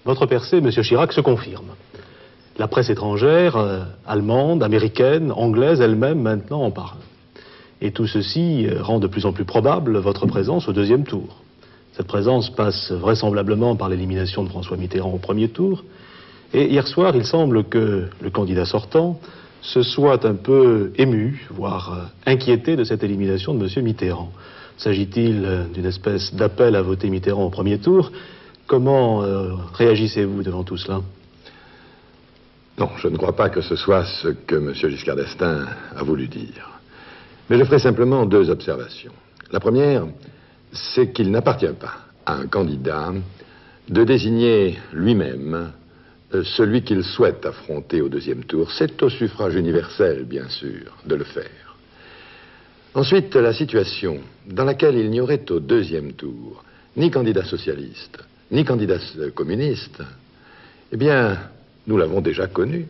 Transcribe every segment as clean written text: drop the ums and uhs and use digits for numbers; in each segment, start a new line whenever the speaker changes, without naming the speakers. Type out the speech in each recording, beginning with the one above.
Votre percée, M. Chirac, se confirme. La presse étrangère, allemande, américaine, anglaise, elle-même, maintenant en parle. Et tout ceci rend de plus en plus probable votre présence au deuxième tour. Cette présence passe vraisemblablement par l'élimination de François Mitterrand au premier tour. Et hier soir, il semble que le candidat sortant se soit un peu ému, voire inquiété de cette élimination de M. Mitterrand. S'agit-il d'une espèce d'appel à voter Mitterrand au premier tour? Comment réagissez-vous devant tout cela?
Non, je ne crois pas que ce soit ce que M. Giscard d'Estaing a voulu dire. Mais je ferai simplement deux observations. La première, c'est qu'il n'appartient pas à un candidat de désigner lui-même celui qu'il souhaite affronter au deuxième tour. C'est au suffrage universel, bien sûr, de le faire. Ensuite, la situation dans laquelle il n'y aurait au deuxième tour ni candidat socialiste, ni candidat communiste, eh bien, nous l'avons déjà connu.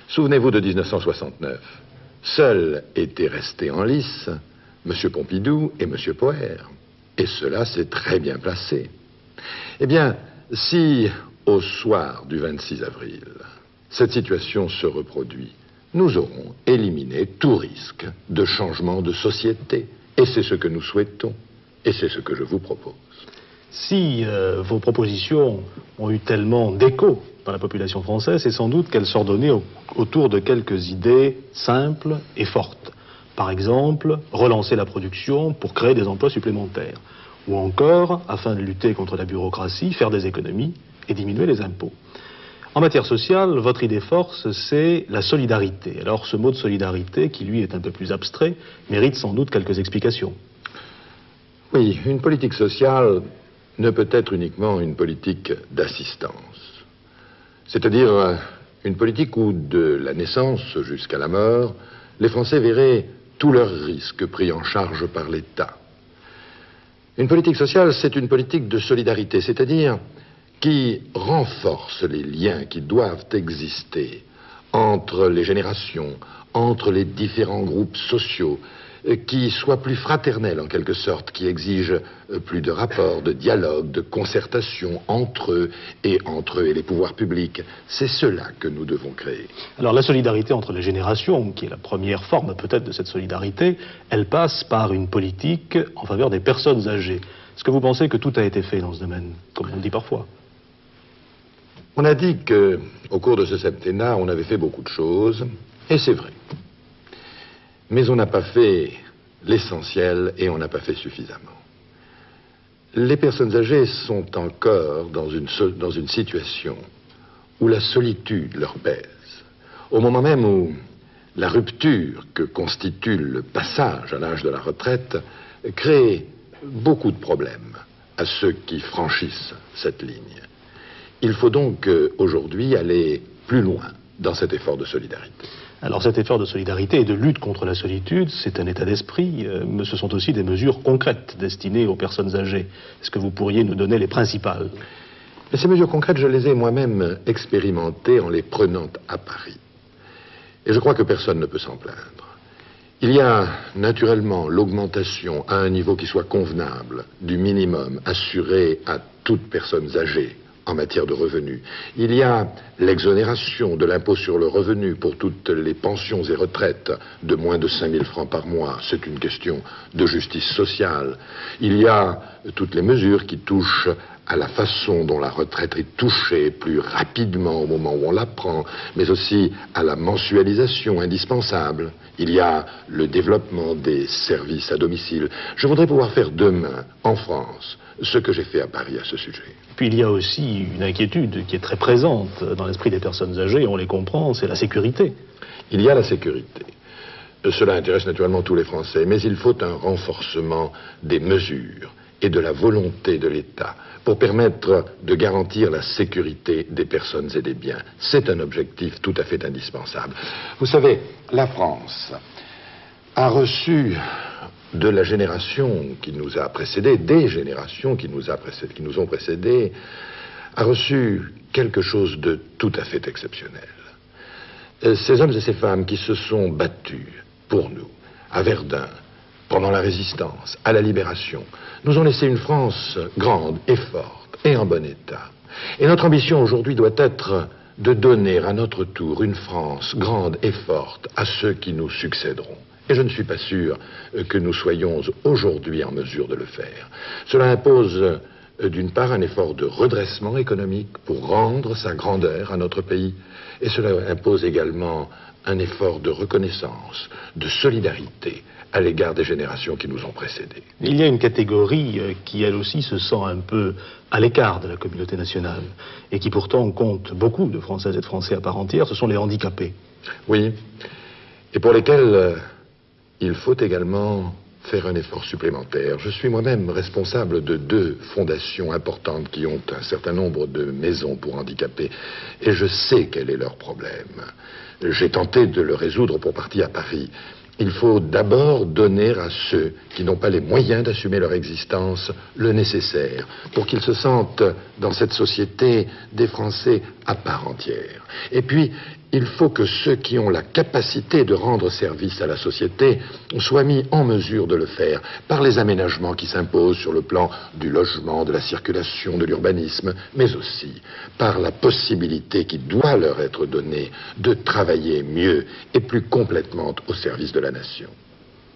Souvenez-vous de 1969. Seuls étaient restés en lice M. Pompidou et M. Poher. Et cela s'est très bien placé. Eh bien, si au soir du 26 avril, cette situation se reproduit, nous aurons éliminé tout risque de changement de société. Et c'est ce que nous souhaitons. Et c'est ce que je vous propose.
Si vos propositions ont eu tellement d'écho dans la population française, c'est sans doute qu'elles s'ordonnaient autour de quelques idées simples et fortes. Par exemple, relancer la production pour créer des emplois supplémentaires. Ou encore, afin de lutter contre la bureaucratie, faire des économies et diminuer les impôts. En matière sociale, votre idée force, c'est la solidarité. Alors ce mot de solidarité, qui lui est un peu plus abstrait, mérite sans doute quelques explications.
Oui, une politique sociale ne peut être uniquement une politique d'assistance. C'est-à-dire une politique où, de la naissance jusqu'à la mort, les Français verraient tous leurs risques pris en charge par l'État. Une politique sociale, c'est une politique de solidarité, c'est-à-dire qui renforce les liens qui doivent exister entre les générations, entre les différents groupes sociaux, qui soit plus fraternel en quelque sorte, qui exige plus de rapports, de dialogue, de concertation entre eux et les pouvoirs publics. C'est cela que nous devons créer.
Alors la solidarité entre les générations, qui est la première forme peut-être de cette solidarité, elle passe par une politique en faveur des personnes âgées. Est-ce que vous pensez que tout a été fait dans ce domaine, comme on le dit parfois?
On a dit qu'au cours de ce septennat, on avait fait beaucoup de choses, et c'est vrai. Mais on n'a pas fait l'essentiel et on n'a pas fait suffisamment. Les personnes âgées sont encore dans une situation où la solitude leur pèse. Au moment même où la rupture que constitue le passage à l'âge de la retraite crée beaucoup de problèmes à ceux qui franchissent cette ligne. Il faut donc aujourd'hui aller plus loin dans cet effort de solidarité.
Alors cet effort de solidarité et de lutte contre la solitude, c'est un état d'esprit, mais ce sont aussi des mesures concrètes destinées aux personnes âgées. Est-ce que vous pourriez nous donner les principales?
Mais ces mesures concrètes, je les ai moi-même expérimentées en les prenant à Paris. Et je crois que personne ne peut s'en plaindre. Il y a naturellement l'augmentation à un niveau qui soit convenable du minimum assuré à toutes personnes âgées en matière de revenus. Il y a l'exonération de l'impôt sur le revenu pour toutes les pensions et retraites de moins de 5 000 francs par mois. C'est une question de justice sociale. Il y a toutes les mesures qui touchent à la façon dont la retraite est touchée plus rapidement au moment où on la prend, mais aussi à la mensualisation indispensable. Il y a le développement des services à domicile. Je voudrais pouvoir faire demain, en France, ce que j'ai fait à Paris à ce sujet.
Puis il y a aussi une inquiétude qui est très présente dans l'esprit des personnes âgées, on les comprend, c'est la sécurité.
Il y a la sécurité. Cela intéresse naturellement tous les Français, mais il faut un renforcement des mesures et de la volonté de l'État pour permettre de garantir la sécurité des personnes et des biens. C'est un objectif tout à fait indispensable. Vous savez, la France a reçu de la génération qui nous a précédés, des générations qui nous ont précédés, a reçu quelque chose de tout à fait exceptionnel. Ces hommes et ces femmes qui se sont battus pour nous, à Verdun, pendant la Résistance, à la Libération, nous ont laissé une France grande et forte, et en bon état. Et notre ambition aujourd'hui doit être de donner à notre tour une France grande et forte à ceux qui nous succéderont. Et je ne suis pas sûr que nous soyons aujourd'hui en mesure de le faire. Cela impose d'une part un effort de redressement économique pour rendre sa grandeur à notre pays, et cela impose également un effort de reconnaissance, de solidarité à l'égard des générations qui nous ont précédés.
Il y a une catégorie qui, elle aussi, se sent un peu à l'écart de la communauté nationale et qui pourtant compte beaucoup de Françaises et de Français à part entière, ce sont les handicapés.
Oui, et pour lesquels il faut également faire un effort supplémentaire. Je suis moi-même responsable de 2 fondations importantes qui ont un certain nombre de maisons pour handicapés, et je sais quel est leur problème. J'ai tenté de le résoudre pour partie à Paris. Il faut d'abord donner à ceux qui n'ont pas les moyens d'assumer leur existence le nécessaire pour qu'ils se sentent dans cette société des Français à part entière. Et puis, il faut que ceux qui ont la capacité de rendre service à la société soient mis en mesure de le faire par les aménagements qui s'imposent sur le plan du logement, de la circulation, de l'urbanisme, mais aussi par la possibilité qui doit leur être donnée de travailler mieux et plus complètement au service de la nation.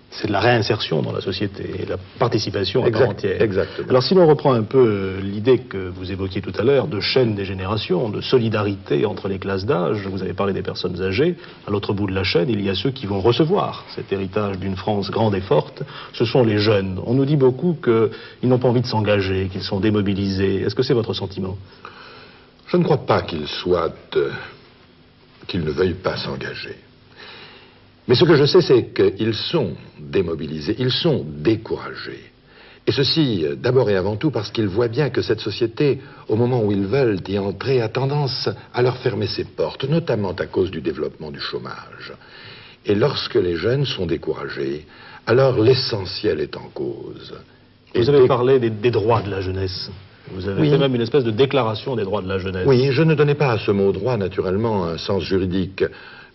C'est de la réinsertion dans la société, la participation à part entière.
Exactement.
Alors si l'on reprend un peu l'idée que vous évoquiez tout à l'heure de chaîne des générations, de solidarité entre les classes d'âge, vous avez parlé des personnes âgées, à l'autre bout de la chaîne, il y a ceux qui vont recevoir cet héritage d'une France grande et forte, ce sont les jeunes. On nous dit beaucoup qu'ils n'ont pas envie de s'engager, qu'ils sont démobilisés. Est-ce que c'est votre sentiment?
Je ne crois pas qu'ils ne veuillent pas s'engager. Mais ce que je sais, c'est qu'ils sont démobilisés, ils sont découragés. Et ceci, d'abord et avant tout, parce qu'ils voient bien que cette société, au moment où ils veulent y entrer, a tendance à leur fermer ses portes, notamment à cause du développement du chômage. Et lorsque les jeunes sont découragés, alors l'essentiel est en cause.
Vous avez parlé des droits de la jeunesse. Vous avez fait même une espèce de déclaration des droits de la jeunesse.
Oui, je ne donnais pas à ce mot droit, naturellement, un sens juridique.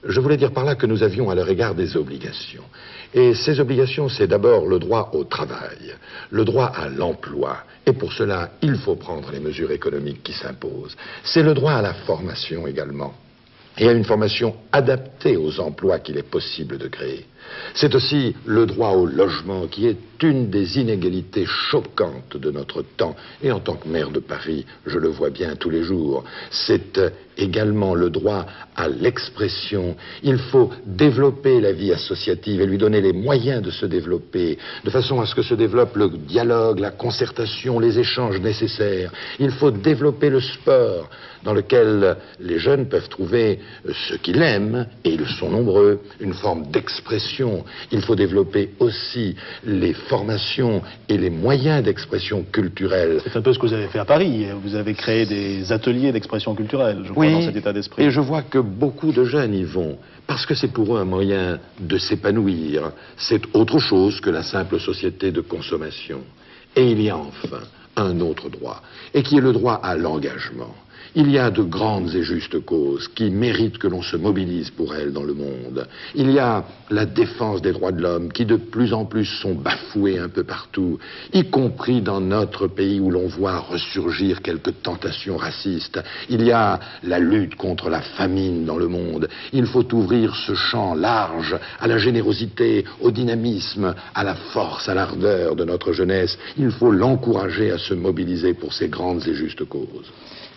Je voulais dire par là que nous avions à leur égard des obligations. Et ces obligations, c'est d'abord le droit au travail, le droit à l'emploi. Et pour cela, il faut prendre les mesures économiques qui s'imposent. C'est le droit à la formation également, et à une formation adaptée aux emplois qu'il est possible de créer. C'est aussi le droit au logement qui est une des inégalités choquantes de notre temps. Et en tant que maire de Paris, je le vois bien tous les jours. C'est également le droit à l'expression. Il faut développer la vie associative et lui donner les moyens de se développer, de façon à ce que se développe le dialogue, la concertation, les échanges nécessaires. Il faut développer le sport, dans lequel les jeunes peuvent trouver ce qu'ils aiment, et ils sont nombreux, une forme d'expression. Il faut développer aussi les formations et les moyens d'expression culturelle.
C'est un peu ce que vous avez fait à Paris. Vous avez créé des ateliers d'expression culturelle, je crois, dans cet état d'esprit.
Et je vois que beaucoup de jeunes y vont, parce que c'est pour eux un moyen de s'épanouir. C'est autre chose que la simple société de consommation. Et il y a enfin un autre droit, et qui est le droit à l'engagement. Il y a de grandes et justes causes qui méritent que l'on se mobilise pour elles dans le monde. Il y a la défense des droits de l'homme qui de plus en plus sont bafoués un peu partout, y compris dans notre pays où l'on voit ressurgir quelques tentations racistes. Il y a la lutte contre la famine dans le monde. Il faut ouvrir ce champ large à la générosité, au dynamisme, à la force, à l'ardeur de notre jeunesse. Il faut l'encourager à se mobiliser pour ces grandes et justes causes.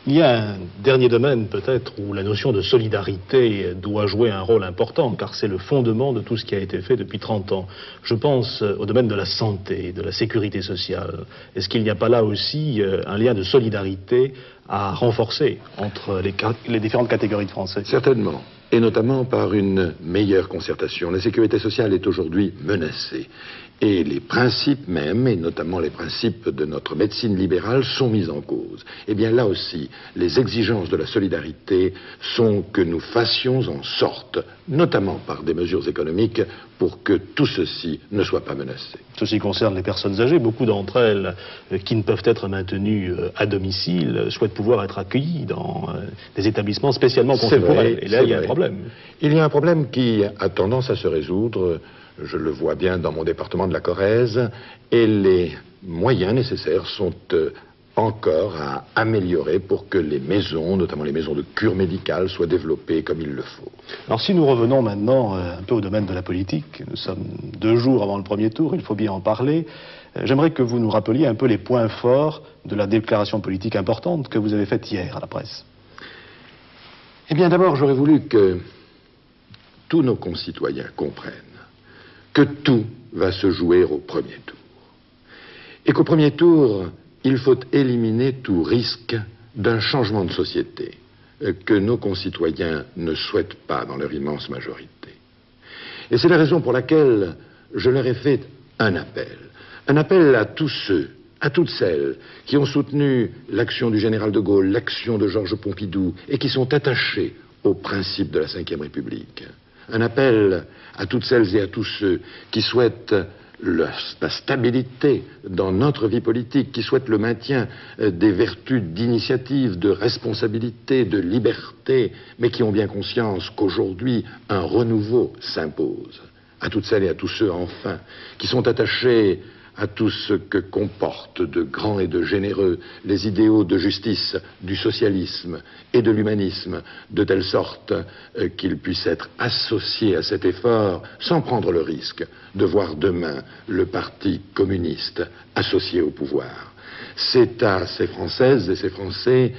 Il y a un dernier domaine peut-être où la notion de solidarité doit jouer un rôle important, car c'est le fondement de tout ce qui a été fait depuis 30 ans. Je pense au domaine de la santé, de la sécurité sociale. Est-ce qu'il n'y a pas là aussi un lien de solidarité à renforcer entre les différentes catégories de Français?
Certainement, et notamment par une meilleure concertation. La sécurité sociale est aujourd'hui menacée. Et les principes même, et notamment les principes de notre médecine libérale, sont mis en cause. Eh bien là aussi, les exigences de la solidarité sont que nous fassions en sorte, notamment par des mesures économiques, pour que tout ceci ne soit pas menacé.
Ceci concerne les personnes âgées. Beaucoup d'entre elles, qui ne peuvent être maintenues à domicile, souhaitent pouvoir être accueillies dans des établissements spécialement conçus pour elles. Et là, il y a un problème.
Il y a un problème qui a tendance à se résoudre. Je le vois bien dans mon département de la Corrèze, et les moyens nécessaires sont encore à améliorer pour que les maisons, notamment les maisons de cure médicale, soient développées comme il le faut.
Alors si nous revenons maintenant un peu au domaine de la politique, nous sommes 2 jours avant le premier tour, il faut bien en parler. J'aimerais que vous nous rappeliez un peu les points forts de la déclaration politique importante que vous avez faite hier à la presse.
Eh bien d'abord, j'aurais voulu que tous nos concitoyens comprennent que tout va se jouer au premier tour. Et qu'au premier tour, il faut éliminer tout risque d'un changement de société que nos concitoyens ne souhaitent pas dans leur immense majorité. Et c'est la raison pour laquelle je leur ai fait un appel à tous ceux, à toutes celles qui ont soutenu l'action du général de Gaulle, l'action de Georges Pompidou et qui sont attachés aux principes de la Ve République. Un appel à toutes celles et à tous ceux qui souhaitent la stabilité dans notre vie politique, qui souhaitent le maintien des vertus d'initiative, de responsabilité, de liberté, mais qui ont bien conscience qu'aujourd'hui, un renouveau s'impose. À toutes celles et à tous ceux, enfin, qui sont attachés à tout ce que comportent de grand et de généreux les idéaux de justice, du socialisme et de l'humanisme, de telle sorte qu'ils puissent être associés à cet effort sans prendre le risque de voir demain le Parti communiste associé au pouvoir. C'est à ces Françaises et ces Français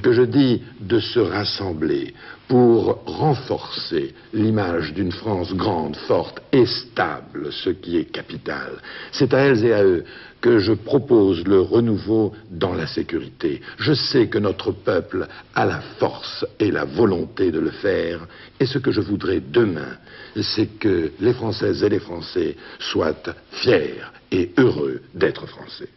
que je dis de se rassembler pour renforcer l'image d'une France grande, forte et stable, ce qui est capital. C'est à elles et à eux que je propose le renouveau dans la sécurité. Je sais que notre peuple a la force et la volonté de le faire, et ce que je voudrais demain, c'est que les Françaises et les Français soient fiers et heureux d'être Français.